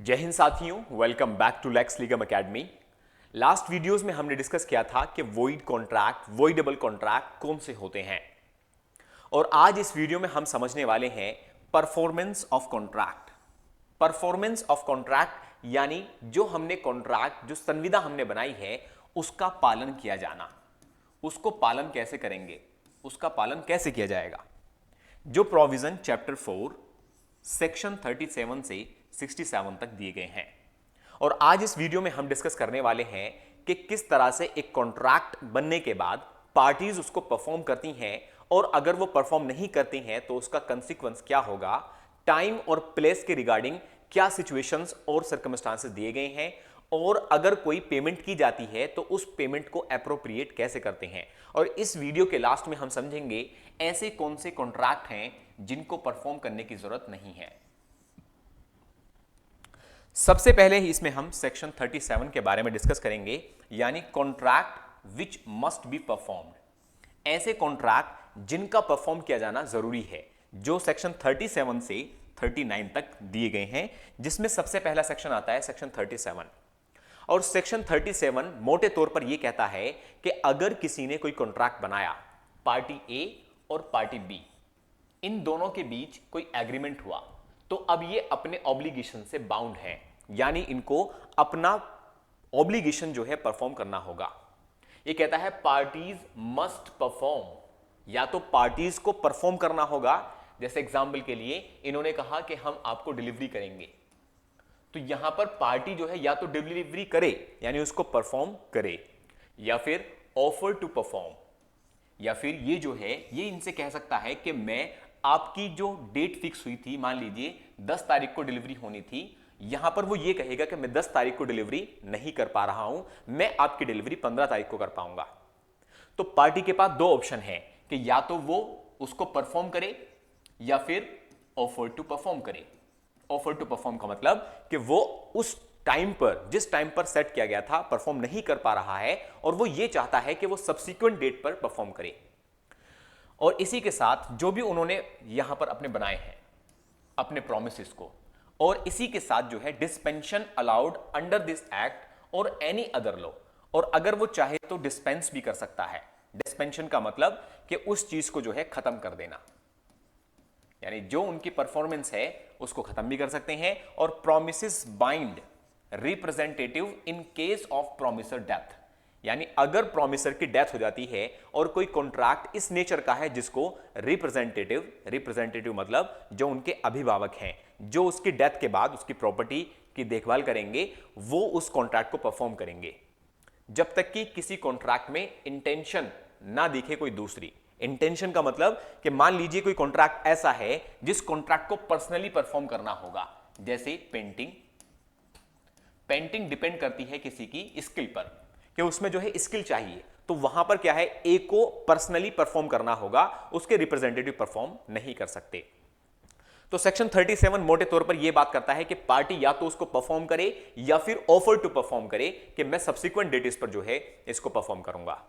जय हिंद साथियों, welcome back to Lex Legum academy. Last videos में हमने डिस्कस किया था कि वॉइड कॉन्ट्रैक्ट, वॉइडेबल कॉन्ट्रैक्ट कौन से होते हैं, और आज इस वीडियो में हम समझने वाले हैं performance of contract. Performance of contract यानी जो हमने कॉन्ट्रैक्ट, जो संविदा हमने बनाई है, उसका पालन किया जाना। उसको पालन कैसे करेंगे, उसका पालन कैसे किया जाएगा। जो प्रोविजन चैप्टर 4 सेक्शन 37 से 67 तक दिए गए हैं। और आज इस वीडियो में हम डिस्कस करने वाले हैं कि किस तरह से एक कॉन्ट्रैक्ट बनने के बाद पार्टीज उसको परफॉर्म करती हैं, और अगर वो परफॉर्म नहीं करती हैं तो उसका कंसिक्वेंस क्या होगा। टाइम और प्लेस के रिगार्डिंग क्या सिचुएशंस और सर्कमस्टांसेस दिए गए हैं, और अगर कोई पेमेंट की जाती है तो उस पेमेंट को एप्रोप्रिएट कैसे करते हैं। और इस वीडियो के लास्ट में हम समझेंगे ऐसे कौन से कॉन्ट्रैक्ट हैं जिनको परफॉर्म करने की जरूरत नहीं है। सबसे पहले ही इसमें हम सेक्शन 37 के बारे में डिस्कस करेंगे, यानी contract which must be performed. ऐसे कॉन्ट्रैक्ट जिनका परफॉर्म किया जाना जरूरी है, जो सेक्शन 37 से 39 तक दिए गए हैं, जिसमें सबसे पहला सेक्शन आता है सेक्शन 37। और सेक्शन 37 मोटे तौर पर यह कहता है कि अगर किसी ने कोई कॉन्ट्रैक्ट बनाया, पार्टी ए और पार्टी बी, इन दोनों के बीच कोई एग्रीमेंट हुआ, तो अब ये अपने ऑब्लिगेशन से बाउंड है, यानी इनको अपना ऑब्लिगेशन जो है परफॉर्म करना होगा। ये कहता है पार्टीज मस्ट परफॉर्म, या तो पार्टीज को परफॉर्म करना होगा। जैसे एग्जाम्पल के लिए इन्होंने कहा कि हम आपको डिलीवरी करेंगे, तो यहां पर पार्टी जो है या तो डिलीवरी करे यानी उसको परफॉर्म करे, या फिर ऑफर टू परफॉर्म, या फिर ये जो है ये इनसे कह सकता है कि मैं आपकी जो डेट फिक्स हुई थी, मान लीजिए 10 तारीख को डिलीवरी होनी थी, यहां पर वो ये कहेगा कि मैं 10 तारीख को डिलीवरी नहीं कर पा रहा हूं, मैं आपकी डिलीवरी 15 तारीख को कर पाऊंगा। तो पार्टी के पास दो ऑप्शन है कि या तो वो उसको परफॉर्म करे या फिर ऑफर टू परफॉर्म करे। ऑफर टू परफॉर्म का मतलब कि वो उस टाइम पर, जिस टाइम पर सेट किया गया था, परफॉर्म नहीं कर पा रहा है, और वो ये चाहता है कि वो सब्सिक्वेंट डेट पर परफॉर्म करे। और इसी के साथ जो भी उन्होंने यहां पर अपने बनाए हैं अपने प्रोमिसेस को, और इसी के साथ जो है dispensation allowed under this act और एनी अदर लॉ, और अगर वो चाहे तो डिस्पेंस भी कर सकता है। डिस्पेंशन का मतलब कि उस चीज को जो है खत्म कर देना, यानी जो उनकी परफॉर्मेंस है उसको खत्म भी कर सकते हैं। और promises bind representative in case of promisor death, यानी अगर प्रोमिसर की डेथ हो जाती है और कोई कॉन्ट्रैक्ट इस नेचर का है जिसको रिप्रेजेंटेटिव मतलब जो उनके अभिभावक हैं, जो उसकी डेथ के बाद उसकी प्रॉपर्टी की देखभाल करेंगे, वो उस कॉन्ट्रैक्ट को परफॉर्म करेंगे, जब तक कि किसी कॉन्ट्रैक्ट में इंटेंशन ना दिखे कोई दूसरी। इंटेंशन का मतलब कि मान लीजिए कोई कॉन्ट्रैक्ट ऐसा है जिस कॉन्ट्रैक्ट को पर्सनली परफॉर्म करना होगा, जैसे पेंटिंग। पेंटिंग डिपेंड करती है किसी की स्किल पर, कि उसमें जो है स्किल चाहिए, तो वहां पर क्या है, ए को पर्सनली परफॉर्म करना होगा, उसके रिप्रेजेंटेटिव परफॉर्म नहीं कर सकते। तो सेक्शन 37 मोटे तौर पर यह बात करता है कि पार्टी या तो उसको परफॉर्म करे या फिर ऑफर टू परफॉर्म करे कि मैं सब्सिक्वेंट डेट्स पर जो है इसको परफॉर्म करूंगा।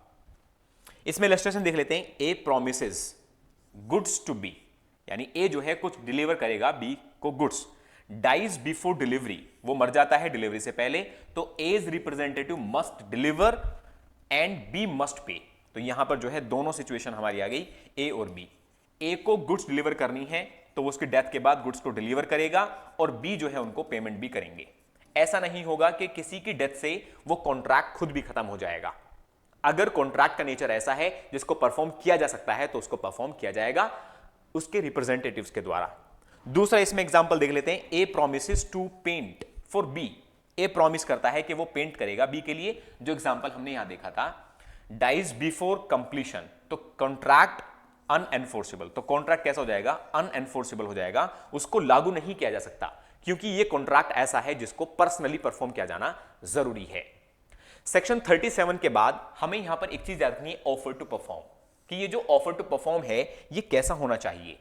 इसमें इलस्ट्रेशन देख लेते हैं। A promises goods to be, यानी ए जो है कुछ डिलीवर करेगा बी को गुड्स, डाइज बिफोर डिलीवरी, वो मर जाता है डिलीवरी से पहले, तो as representative must deliver and B must pay. तो यहां पर जो है दोनों सिचुएशन हमारी आ गई, ए और बी। ए को गुड्स डिलीवर करनी है तो वो उसकी डेथ के बाद गुड्स को डिलीवर करेगा, और बी जो है उनको पेमेंट भी करेंगे। ऐसा नहीं होगा कि किसी की डेथ से वो कॉन्ट्रैक्ट खुद भी खत्म हो जाएगा। अगर कॉन्ट्रैक्ट का नेचर ऐसा है जिसको परफॉर्म किया जा सकता है तो उसको परफॉर्म किया जाएगा उसके रिप्रेजेंटेटिव्स के द्वारा। दूसरा इसमें एग्जांपल देख लेते हैं। A promises to paint for B, A promise करता है कि वो पेंट करेगा बी के लिए, जो एग्जांपल हमने यहां देखा था। डाइज बिफोर कंप्लीशन, तो कॉन्ट्रैक्ट अनएनफोर्सेबल, तो कॉन्ट्रैक्ट कैसा हो जाएगा, अनएनफोर्सेबल हो जाएगा, उसको लागू नहीं किया जा सकता, क्योंकि ये कॉन्ट्रैक्ट ऐसा है जिसको पर्सनली परफॉर्म किया जाना जरूरी है। सेक्शन 37 के बाद हमें यहां पर एक चीज याद रखनी है, ऑफर टू परफॉर्म, कि ये जो ऑफर टू परफॉर्म है ये कैसा होना चाहिए।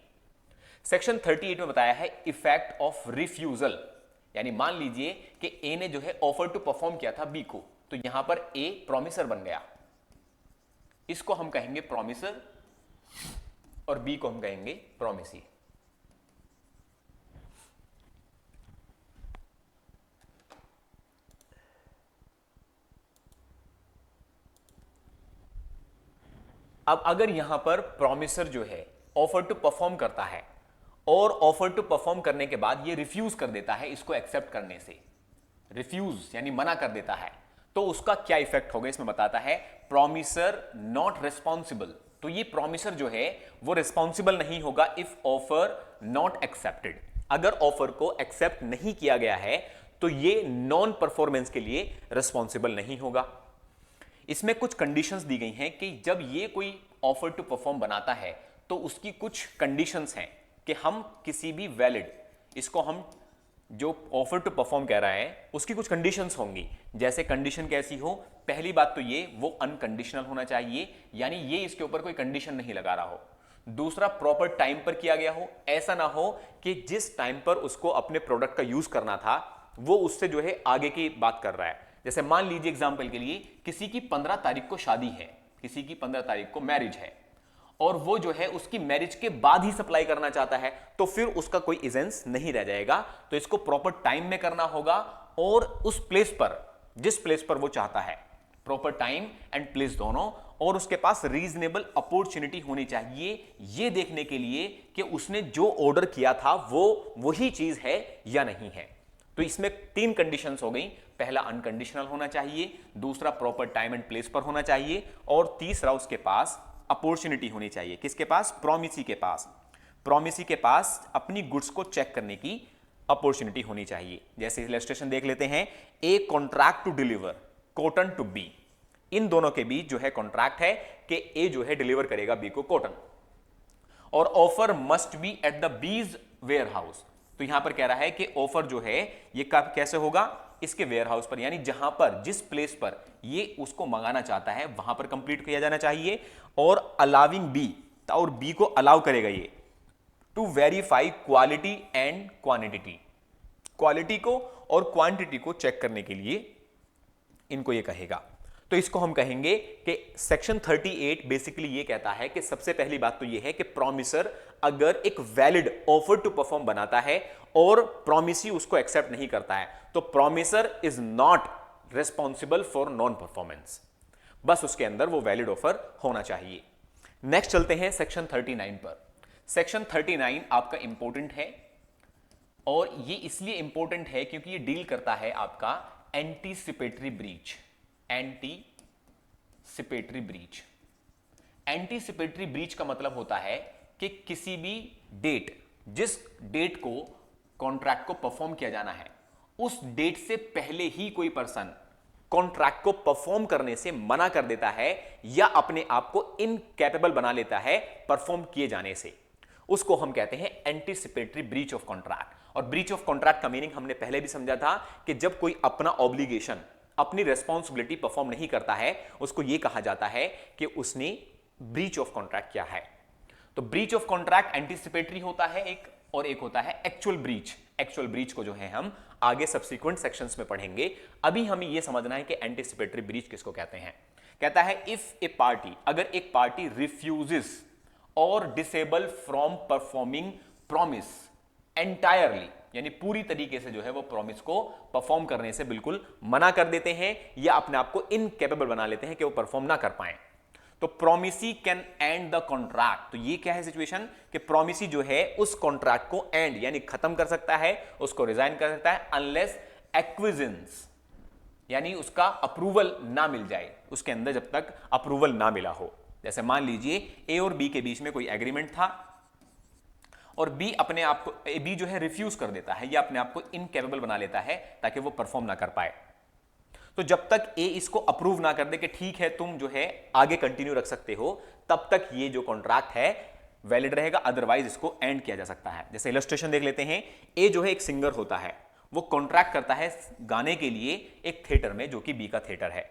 सेक्शन 38 में बताया है इफेक्ट ऑफ रिफ्यूजल, यानी मान लीजिए कि ए ने जो है ऑफर टू परफॉर्म किया था बी को, तो यहां पर ए प्रोमिसर बन गया, इसको हम कहेंगे प्रोमिसर, और बी को हम कहेंगे प्रोमिसी। अब अगर यहां पर प्रॉमिसर जो है ऑफर टू परफॉर्म करता है और ऑफर टू परफॉर्म करने के बाद ये रिफ्यूज कर देता है इसको एक्सेप्ट करने से, रिफ्यूज यानी मना कर देता है, तो उसका क्या इफेक्ट होगा इसमें बताता है। प्रॉमिसर नॉट रिस्पॉन्सिबल, तो ये प्रॉमिसर जो है वो रिस्पॉन्सिबल नहीं होगा इफ ऑफर नॉट एक्सेप्टेड। अगर ऑफर को एक्सेप्ट नहीं किया गया है तो ये नॉन परफॉर्मेंस के लिए रिस्पॉन्सिबल नहीं होगा। इसमें कुछ कंडीशंस दी गई हैं कि जब ये कोई ऑफर टू परफॉर्म बनाता है तो उसकी कुछ कंडीशंस हैं कि हम किसी भी वैलिड, इसको हम जो ऑफर टू परफॉर्म कह रहा है उसकी कुछ कंडीशंस होंगी। जैसे कंडीशन कैसी हो, पहली बात तो ये वो अनकंडीशनल होना चाहिए, यानी ये इसके ऊपर कोई कंडीशन नहीं लगा रहा हो। दूसरा, प्रॉपर टाइम पर किया गया हो, ऐसा ना हो कि जिस टाइम पर उसको अपने प्रोडक्ट का यूज करना था वो उससे जो है आगे की बात कर रहा है। जैसे मान लीजिए एग्जांपल के लिए किसी की 15 तारीख को शादी है, किसी की 15 तारीख को मैरिज है और वो जो है उसकी मैरिज के बाद ही सप्लाई करना चाहता है, तो फिर उसका कोई एजेंस नहीं रह जाएगा। तो इसको प्रॉपर टाइम में करना होगा और उस प्लेस पर, जिस प्लेस पर वो चाहता है, प्रॉपर टाइम एंड प्लेस दोनों, और उसके पास रीजनेबल अपॉर्चुनिटी होनी चाहिए ये देखने के लिए कि उसने जो ऑर्डर किया था वो वही चीज है या नहीं है। तो इसमें 3 कंडीशंस हो गई। पहला अनकंडीशनल होना चाहिए, दूसरा प्रॉपर टाइम एंड प्लेस पर होना चाहिए, और तीसरा उसके पास अपॉर्चुनिटी होनी चाहिए। किसके पास? प्रॉमिसी के पास। प्रॉमिसी के पास अपनी गुड्स को चेक करने की अपॉर्चुनिटी होनी चाहिए। जैसे इलस्ट्रेशन देख लेते हैं, A contract to deliver cotton to B, इन दोनों के बीच जो है कॉन्ट्रैक्ट है कि ए जो है डिलीवर करेगा बी को कॉटन, और offer must be at the bees ware house. तो यहां पर कह रहा है कि ऑफर जो है ये कैसे होगा, इसके वेयर हाउस पर, यानी जहां पर, जिस प्लेस पर ये उसको मंगाना चाहता है वहां पर कंप्लीट किया जाना चाहिए, और अलाउिंग बी, और बी को अलाउ करेगा ये to verify quality and quantity, quality को और क्वांटिटी को चेक करने के लिए इनको ये कहेगा। तो इसको हम कहेंगे कि सेक्शन 38 बेसिकली ये कहता है कि सबसे पहली बात तो ये है कि प्रॉमिसर अगर एक वैलिड ऑफर टू परफॉर्म बनाता है और प्रॉमिसी उसको एक्सेप्ट नहीं करता है तो promiser is not responsible for non performance. बस उसके अंदर वो वैलिड ऑफर होना चाहिए। नेक्स्ट चलते हैं सेक्शन 39 पर। सेक्शन 39 आपका इंपॉर्टेंट है, और ये इसलिए इंपॉर्टेंट है क्योंकि ये डील करता है आपका anticipatory breach. Anticipatory breach, anticipatory breach का मतलब होता है कि किसी भी डेट, जिस डेट को कॉन्ट्रैक्ट को परफॉर्म किया जाना है उस डेट से पहले ही कोई पर्सन कॉन्ट्रैक्ट को परफॉर्म करने से मना कर देता है या अपने आप को इनकैपेबल बना लेता है परफॉर्म किए जाने से, उसको हम कहते हैं एंटीसिपेटरी ब्रीच ऑफ कॉन्ट्रैक्ट। और ब्रीच ऑफ कॉन्ट्रैक्ट का मीनिंग हमने पहले भी समझा था कि जब कोई अपना ऑब्लिगेशन, अपनी रेस्पॉन्सिबिलिटी परफॉर्म नहीं करता है उसको यह कहा जाता है कि उसने ब्रीच ऑफ कॉन्ट्रैक्ट किया है। तो ब्रीच ऑफ कॉन्ट्रैक्ट एंटीसिपेटरी होता है एक, और एक होता है एक्चुअल ब्रीच। एक्चुअल ब्रीच को जो है हम आगे सब्सिक्वेंट सेक्शंस में पढ़ेंगे। अभी हमें यह समझना है कि एंटीसिपेटरी ब्रीच किसको कहते हैं। कहता है इफ ए पार्टी, अगर एक पार्टी रिफ्यूजेस और disable from performing promise entirely, यानी पूरी तरीके से जो है वो प्रॉमिस को परफॉर्म करने से बिल्कुल मना कर देते हैं या अपने आप को इनकेपेबल बना लेते हैं कि वो परफॉर्म ना कर पाए, तो promisee can and the contract. तो ये क्या है सिचुएशन कि प्रॉमिसी जो है उस कॉन्ट्रैक्ट को एंड यानी खत्म कर सकता है, उसको रिजाइन कर सकता है, अनलेस एक्विजिशंस, यानी उसका अप्रूवल ना मिल जाए, उसके अंदर जब तक अप्रूवल ना मिला हो। जैसे मान लीजिए ए और बी के बीच में कोई एग्रीमेंट था और बी अपने आप को, बी जो है रिफ्यूज कर देता है या अपने आप को इनकेपेबल बना लेता है ताकि वो परफॉर्म ना कर पाए, तो जब तक ए इसको अप्रूव ना कर दे कि ठीक है तुम जो है आगे कंटिन्यू रख सकते हो, तब तक ये जो कॉन्ट्रैक्ट है वैलिड रहेगा, अदरवाइज इसको एंड किया जा सकता है। जैसे इलस्ट्रेशन देख लेते हैं, ए जो है एक सिंगर होता है, वो कॉन्ट्रैक्ट करता है गाने के लिए एक थिएटर में जो कि बी का थिएटर है।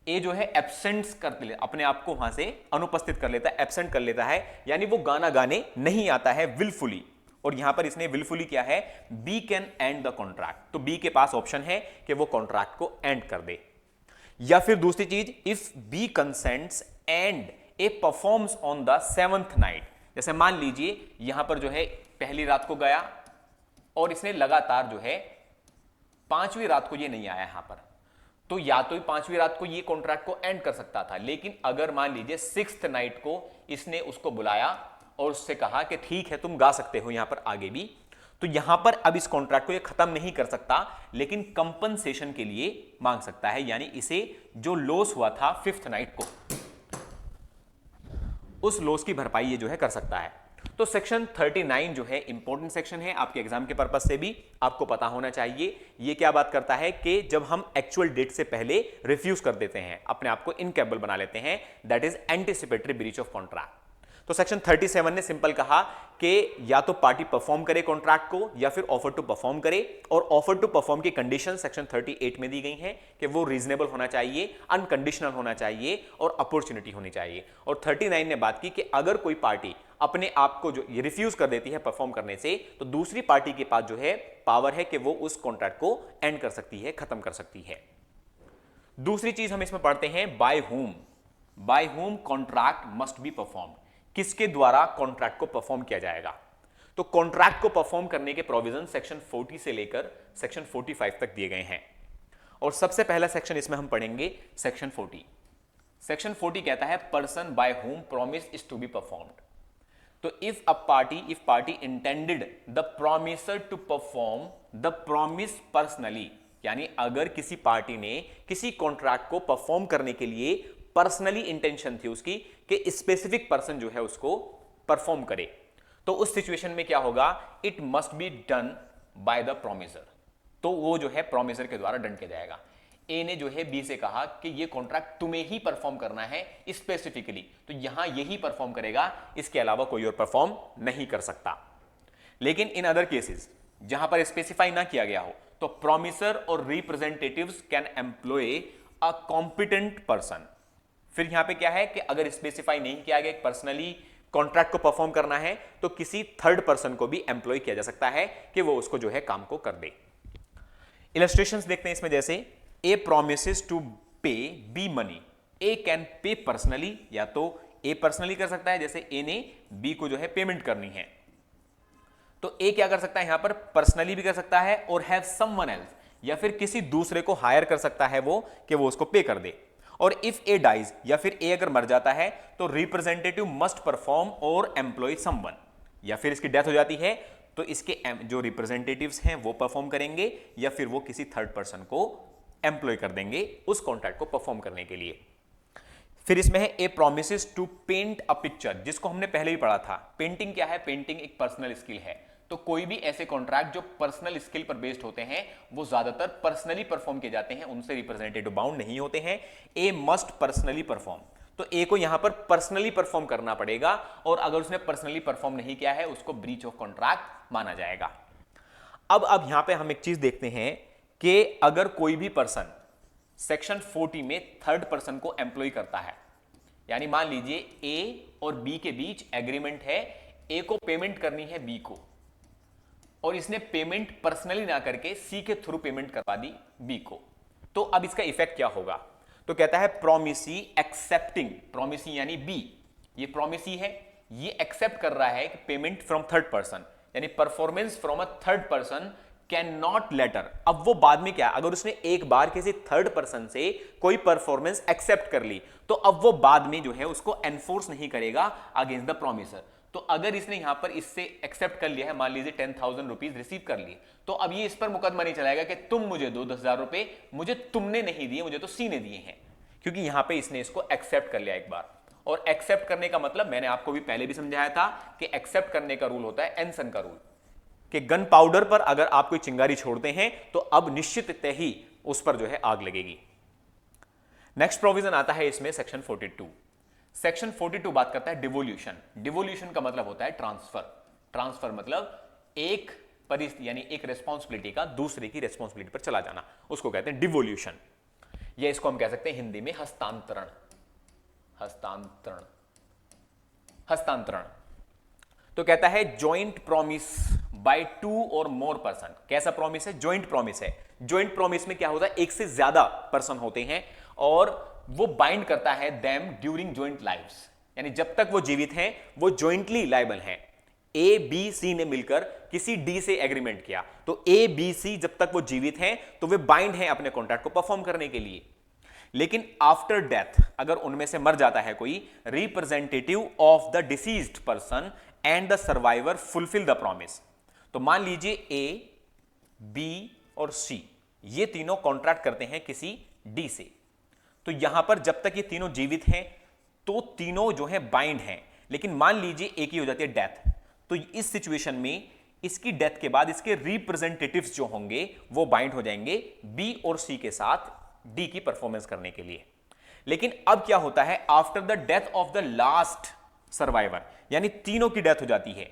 ए जो है एब्सेंट कर ले, अपने आप को वहां से अनुपस्थित कर लेता है, एब्सेंट कर लेता है, यानी वो गाना गाने नहीं आता है विलफुली, और यहां पर इसने विलफुली किया है B can and the contract. तो बी के पास ऑप्शन है कि वो कॉन्ट्रैक्ट को एंड कर दे, या फिर दूसरी चीज if B consents and A performs on the 7th night. जैसे मान लीजिए यहां पर जो है पहली रात को गया और इसने लगातार जो है 5वीं रात को ये नहीं आया यहां पर, तो या तो 5वीं रात को ये कॉन्ट्रैक्ट को एंड कर सकता था, लेकिन अगर मान लीजिए 6th नाइट को इसने उसको बुलाया और उससे कहा कि ठीक है तुम गा सकते हो यहां पर आगे भी, तो यहां पर अब इस कॉन्ट्रैक्ट को ये खत्म नहीं कर सकता, लेकिन कंपनसेशन के लिए मांग सकता है, यानी इसे जो लॉस हुआ था 5th नाइट को, उस लॉस की भरपाई ये जो है कर सकता है। तो सेक्शन 39 जो है इंपॉर्टेंट सेक्शन है, आपके एग्जाम के पर्पस से भी आपको पता होना चाहिए। ये क्या बात करता है कि जब हम एक्चुअल डेट से पहले रिफ्यूज कर देते हैं, अपने आप को इनकेपेबल बना लेते हैं, that is anticipatory breach of contract. तो सेक्शन 37 ने सिंपल कहा कि या तो पार्टी परफॉर्म करे कॉन्ट्रैक्ट को या फिर ऑफर टू परफॉर्म करे, और ऑफर टू परफॉर्म की कंडीशन सेक्शन 38 में दी गई हैं कि वो रीजनेबल होना चाहिए, अनकंडीशनल होना चाहिए और अपॉर्चुनिटी होनी चाहिए। और 39 ने बात की कि अगर कोई पार्टी अपने आप को जो रिफ्यूज कर देती है परफॉर्म करने से, तो दूसरी पार्टी के पास जो है पावर है कि वो उस कॉन्ट्रैक्ट को एंड कर सकती है, खत्म कर सकती है। दूसरी चीज हम इसमें पढ़ते हैं by whom contract must be perform, किसके द्वारा कॉन्ट्रैक्ट को परफॉर्म किया जाएगा। तो कॉन्ट्रैक्ट को परफॉर्म करने के प्रोविजन सेक्शन 40 से लेकर सेक्शन 45 तक दिए गए हैं, और सबसे पहला सेक्शन इसमें हम पढ़ेंगे सेक्शन 40। सेक्शन 40 कहता है person by whom promise is to be performed. तो if party intended the promisor to perform the promise personally, यानी अगर किसी पार्टी ने किसी कॉन्ट्रैक्ट को परफॉर्म करने के लिए पर्सनली इंटेंशन थी उसकी कि स्पेसिफिक पर्सन जो है उसको परफॉर्म करे, तो उस सिचुएशन में क्या होगा, it must be done by the promiser. तो वो जो है प्रॉमिसर के द्वारा डन किया जाएगा। ए ने जो है बी से कहा कि ये कॉन्ट्रैक्ट तुम्हें ही परफॉर्म करना है स्पेसिफिकली, तो यहां यही परफॉर्म करेगा, इसके अलावा कोई और परफॉर्म नहीं कर सकता। लेकिन इन अदर केसेस जहां पर स्पेसिफाई ना किया गया हो, तो प्रॉमिसर और representatives can employ a competent person. फिर यहां पे क्या है कि अगर स्पेसिफाई नहीं किया गया पर्सनली कॉन्ट्रैक्ट को परफॉर्म करना है, तो किसी थर्ड पर्सन को भी एम्प्लॉय किया जा सकता है कि वो उसको जो है काम को कर दे। इलस्ट्रेशंस देखते हैं इसमें, जैसे A promises to pay B money, A can pay personally, या तो ए पर्सनली कर सकता है, जैसे ए ने बी को जो है पेमेंट करनी है, तो ए क्या कर सकता है यहां पर, पर्सनली भी कर सकता है, और हैव समवन एल्स, या फिर किसी दूसरे को हायर कर सकता है वो कि वो उसको पे कर दे। और इफ ए डाइज, या फिर ए अगर मर जाता है, तो रिप्रेजेंटेटिव मस्ट परफॉर्म और एम्प्लॉय समवन, या फिर इसकी डेथ हो जाती है तो इसके जो रिप्रेजेंटेटिव्स हैं वो परफॉर्म करेंगे, या फिर वो किसी थर्ड पर्सन को एम्प्लॉय कर देंगे उस कॉन्ट्रैक्ट को परफॉर्म करने के लिए। फिर इसमें है A promises to paint a picture, जिसको हमने पहले ही पढ़ा था। पेंटिंग क्या है, पेंटिंग एक पर्सनल स्किल है, तो कोई भी ऐसे कॉन्ट्रैक्ट जो पर्सनल स्किल पर बेस्ड होते हैं वो ज्यादातर पर्सनली परफॉर्म किए जाते हैं, उनसे रिप्रेजेंटेटिव बाउंड नहीं होते हैं। ए मस्ट पर्सनली परफॉर्म, तो ए को यहां पर पर्सनली परफॉर्म करना पड़ेगा, और अगर उसने पर्सनली परफॉर्म नहीं किया है उसको ब्रीच ऑफ कॉन्ट्रैक्ट माना जाएगा। अब यहां पे हम एक चीज देखते हैं कि अगर कोई भी पर्सन सेक्शन 40 में थर्ड पर्सन को एम्प्लॉय करता है, यानी मान लीजिए ए और बी के बीच एग्रीमेंट है, ए को पेमेंट करनी है बी को, और इसने पेमेंट पर्सनली ना करके सी के थ्रू पेमेंट करवा दी बी को, तो अब इसका इफेक्ट क्या होगा, तो कहता है प्रोमिसी एक्सेप्टिंग, प्रोमिसी यानी बी, ये प्रोमिसी है, ये एक्सेप्ट कर रहा है कि पेमेंट फ्रॉम थर्ड पर्सन, यानी performance from a third person can not later. अब वो बाद में क्या, अगर उसने एक बार किसी थर्ड पर्सन से कोई परफॉर्मेंस एक्सेप्ट कर ली, तो अब वो बाद में जो है उसको एनफोर्स नहीं करेगा अगेंस्ट द प्रोमिसर। तो अगर इसने यहां पर इससे एक्सेप्ट कर लिया है, मान लीजिए 10,000 रुपीज रिसीव कर लिए, तो अब ये इस पर मुकदमा नहीं चलाएगा कि तुम मुझे दो 10,000 रुपए, मुझे तुमने नहीं दिए, मुझे तो सी ने दिए हैं, क्योंकि यहां पे इसने इसको एक्सेप्ट कर लिया एक बार। और एक्सेप्ट करने का मतलब मैंने आपको भी पहले भी समझाया था कि एक्सेप्ट करने का रूल होता है एनसन का रूल, कि गन पाउडर पर अगर आप कोई चिंगारी छोड़ते हैं तो अब निश्चित तय ही उस पर जो है आग लगेगी। नेक्स्ट प्रोविजन आता है इसमें सेक्शन 42। सेक्शन 42 बात करता है डिवोल्यूशन। डिवोल्यूशन का मतलब होता है ट्रांसफर। ट्रांसफर मतलब एक परिस्थिति यानी एक रेस्पॉन्सिबिलिटी का दूसरे की रेस्पॉन्सिबिलिटी पर चला जाना, उसको कहते हैं डिवोल्यूशन, या इसको हम कह सकते हैं हिंदी में हस्तांतरण। हस्तांतरण, हस्तांतरण तो कहता है जॉइंट प्रॉमिस बाय 2 और मोर पर्सन। कैसा प्रॉमिस है, जॉइंट प्रॉमिस है। जॉइंट प्रॉमिस में क्या होता है, एक से ज्यादा पर्सन होते हैं और वो बाइंड करता है देम ड्यूरिंग जॉइंट लाइव्स, यानी जब तक वो जीवित हैं वो जॉइंटली लायबल हैं। ए बी सी ने मिलकर किसी डी से एग्रीमेंट किया, तो ए बी सी जब तक वो जीवित हैं तो वे बाइंड हैं अपने कॉन्ट्रैक्ट को परफॉर्म करने के लिए। लेकिन आफ्टर डेथ अगर उनमें से मर जाता है कोई, representative of the deceased person and the survivor fulfil the promise. तो मान लीजिए ए, बी और सी ये तीनों कॉन्ट्रैक्ट करते हैं किसी डी से, तो यहां पर जब तक ये तीनों जीवित हैं तो तीनों जो है बाइंड हैं। लेकिन मान लीजिए ए की हो जाती है डेथ, तो इस सिचुएशन में इसकी डेथ के बाद इसके रिप्रेजेंटेटिव्स जो होंगे वो बाइंड हो जाएंगे बी और सी के साथ डी की परफॉर्मेंस करने के लिए। लेकिन अब क्या होता है, after the death of the last survivor, यानी तीनों की डेथ हो जाती है,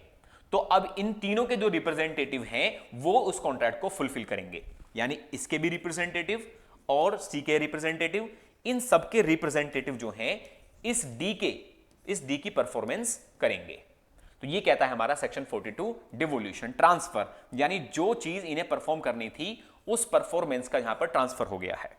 तो अब इन तीनों के जो रिप्रेजेंटेटिव हैं वो उस कॉन्ट्रैक्ट को फुलफिल करेंगे। यानी इसके भी रिप्रेजेंटेटिव और सी के रिप्रेजेंटेटिव, इन सबके रिप्रेजेंटेटिव जो हैं इस डी की परफॉर्मेंस करेंगे। तो ये कहता है हमारा सेक्शन 42 डिवोल्यूशन ट्रांसफर, यानी जो चीज इन्हें परफॉर्म करनी थी उस परफॉर्मेंस का यहां पर ट्रांसफर हो गया है।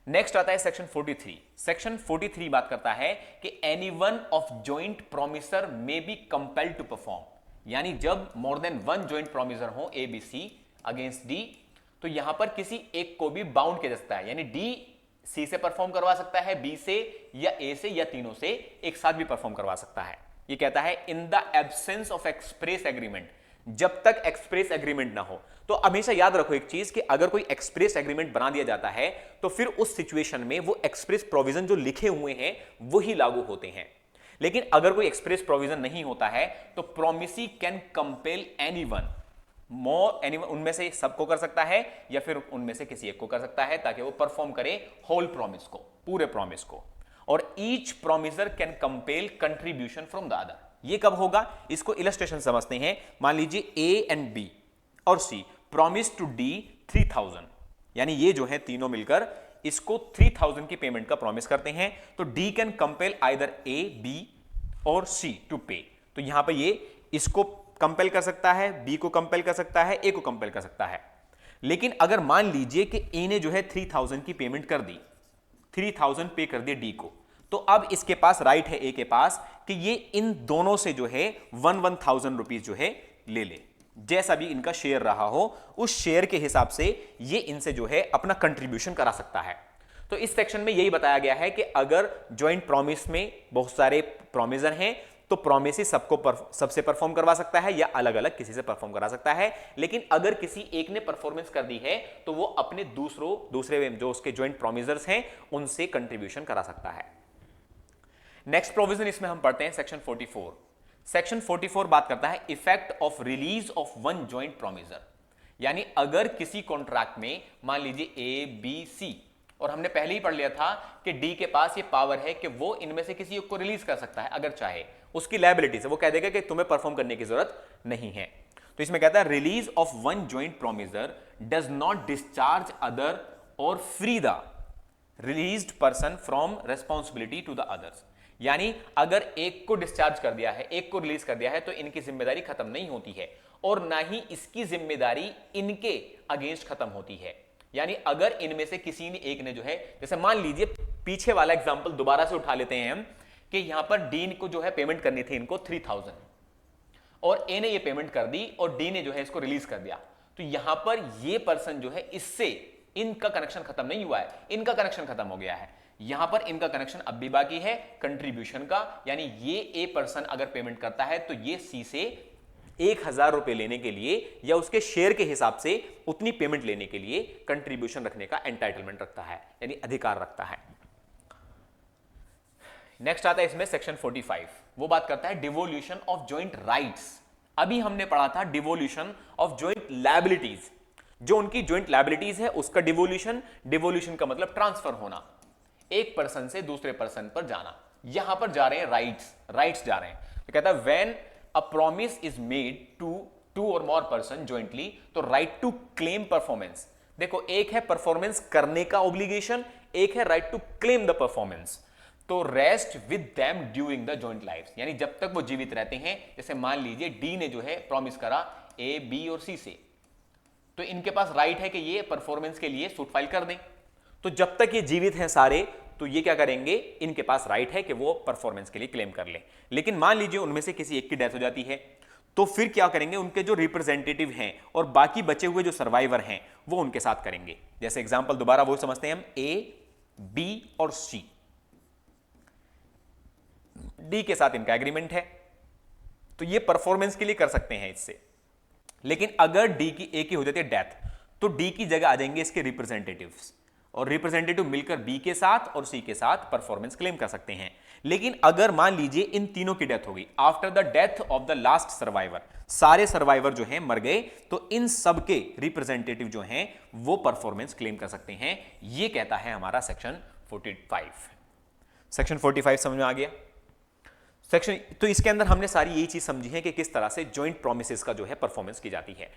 नेक्स्ट आता है सेक्शन 43। सेक्शन 43 बात करता है कि anyone of joint promisor may be compelled to perform, यानी जब more than one joint promisor हो A B C against D, तो यहां पर किसी एक को भी बाउंड किया जा सकता है, यानी डी सी से परफॉर्म करवा सकता है, बी से या ए से या तीनों से एक साथ भी परफॉर्म करवा सकता है। ये कहता है in the absence of express agreement, जब तक एक्सप्रेस एग्रीमेंट ना हो। तो हमेशा याद रखो एक चीज कि अगर कोई एक्सप्रेस एग्रीमेंट बना दिया जाता है तो फिर उस सिचुएशन में वो एक्सप्रेस प्रोविजन जो लिखे हुए हैं वही लागू होते हैं। लेकिन अगर कोई एक्सप्रेस प्रोविजन नहीं होता है तो प्रोमिसी कैन कंपेल एनीवन, उनमें से सबको कर सकता है या फिर उनमें से किसी एक को कर सकता है ताकि वो परफॉर्म करे होल प्रॉमिस को, पूरे प्रॉमिस को। और each promisor can compel contribution from the other. ये कब होगा, इसको इलस्ट्रेशन समझते हैं। मान लीजिए ए एंड बी और सी प्रॉमिस टू डी 3000, यानी ये जो है तीनों मिलकर इसको 3000 की पेमेंट का प्रॉमिस करते हैं, तो D can compel either A, B और सी टू पे। तो यहां पर ये इसको कंपेल कर सकता है, बी को कंपेल कर सकता है, ए को कंपेल कर सकता है। लेकिन अगर मान लीजिए कि ए ने जो है 3000 की पेमेंट कर दी, 3000 पे कर दिए डी को, तो अब इसके पास राइट है ए के पास कि ये इन दोनों से जो है 1000 रुपीज जो है ले ले, जैसा भी इनका शेयर रहा हो उस शेयर के हिसाब से ये इनसे जो है अपना कंट्रीब्यूशन करा सकता है। तो इस सेक्शन में यही बताया गया है कि अगर ज्वाइंट प्रॉमिस में बहुत सारे प्रॉमिसर हैं तो प्रॉमिस सबसे परफॉर्म करवा सकता है या अलग अलग किसी से परफॉर्म करा सकता है। लेकिन अगर किसी एक ने परफॉर्मेंस कर दी है तो वो अपने दूसरे जो उसके ज्वाइंट प्रॉमिसर्स हैं उनसे कंट्रीब्यूशन करा सकता है। नेक्स्ट प्रोविजन इसमें हम पढ़ते हैं सेक्शन 44। सेक्शन 44 बात करता है effect of release of one joint promiser, यानी अगर किसी कॉन्ट्रैक्ट में मान लीजिए ए बी सी, और हमने पहले ही पढ़ लिया था कि डी के पास ये पावर है कि वो इनमें से किसी एक को रिलीज कर सकता है अगर चाहे, उसकी लायबिलिटी से वो कह देगा कि तुम्हें परफॉर्म करने की जरूरत नहीं है। तो इसमें कहता है release of one joint promisor does not discharge other or free the released person from responsibility to the others, यानी अगर एक को डिस्चार्ज कर दिया है, एक को रिलीज कर दिया है तो इनकी जिम्मेदारी खत्म नहीं होती है और ना ही इसकी जिम्मेदारी इनके अगेंस्ट खत्म होती है। यानी अगर इनमें से किसी ने एक ने जो है, जैसे मान लीजिए पीछे वाला एग्जांपल दोबारा से उठा लेते हैं हम कि यहां पर डी को जो है पेमेंट करनी थी इनको 3000 और ए ने ये पेमेंट कर दी और डी ने जो है इसको रिलीज कर दिया, तो यहां पर ये पर्सन जो है इससे इनका कनेक्शन खत्म नहीं हुआ है, इनका कनेक्शन खत्म हो गया है। यहां पर इनका कनेक्शन अब भी बाकी है कंट्रीब्यूशन का, यानी ये ए पर्सन अगर पेमेंट करता है तो ये सी से 1000 रुपए लेने के लिए या उसके शेयर के हिसाब से उतनी पेमेंट लेने के लिए कंट्रीब्यूशन रखने का एंटाइटलमेंट रखता है, यानी अधिकार रखता है। नेक्स्ट आता है इसमें सेक्शन 45, वो बात करता है डिवोल्यूशन ऑफ जॉइंट राइट्स। अभी हमने पढ़ा था डिवोल्यूशन ऑफ जॉइंट लायबिलिटीज, जो उनकी जॉइंट लायबिलिटीज है उसका डिवोल्यूशन का मतलब ट्रांसफर होना, एक पर्सन से दूसरे पर्सन पर जाना। यहां पर जा रहे हैं राइट्स जा रहे हैं। तो कहता है when a promise is made to two or more person jointly, तो राइट टू क्लेम परफॉर्मेंस। देखो एक है परफॉर्मेंस करने का ऑब्लिगेशन, एक है right to claim the performance. तो rest with them during the joint life, यानी जब तक वो जीवित रहते हैं। जैसे मान लीजिए डी ने जो है प्रॉमिस करा ए बी और सी से, तो इनके पास राइट है कि ये परफॉर्मेंस के लिए सूट फाइल कर दें। तो जब तक ये जीवित हैं सारे, तो ये क्या करेंगे, इनके पास राइट है कि वो परफॉर्मेंस के लिए क्लेम कर ले। लेकिन मान लीजिए उनमें से किसी एक की डेथ हो जाती है, तो फिर क्या करेंगे, उनके जो रिप्रेजेंटेटिव हैं और बाकी बचे हुए जो सर्वाइवर हैं वो उनके साथ करेंगे। जैसे एग्जांपल दोबारा वो समझते हैं हम, ए, बी और सी। डी के साथ इनका एग्रीमेंट है तो ये परफॉर्मेंस के लिए कर सकते हैं इससे। लेकिन अगर डी की, ए की हो जाती है डेथ, तो डी की जगह आ जाएंगे इसके रिप्रेजेंटेटिव्स, और रिप्रेजेंटेटिव मिलकर बी के साथ और सी के साथ परफॉर्मेंस क्लेम कर सकते हैं। लेकिन अगर मान लीजिए इन तीनों की डेथ हो गई, after the death of the last survivor, सारे सर्वाइवर जो हैं मर गए, तो इन सब के रिप्रेजेंटेटिव जो हैं वो परफॉर्मेंस क्लेम कर सकते हैं। ये कहता है हमारा सेक्शन 45। सेक्शन 45 समझ में आ गया। सेक्शन, तो इसके अंदर हमने सारी यही चीज समझी है कि किस तरह से जॉइंट प्रोमिसेस का जो है परफॉर्मेंस की जाती है।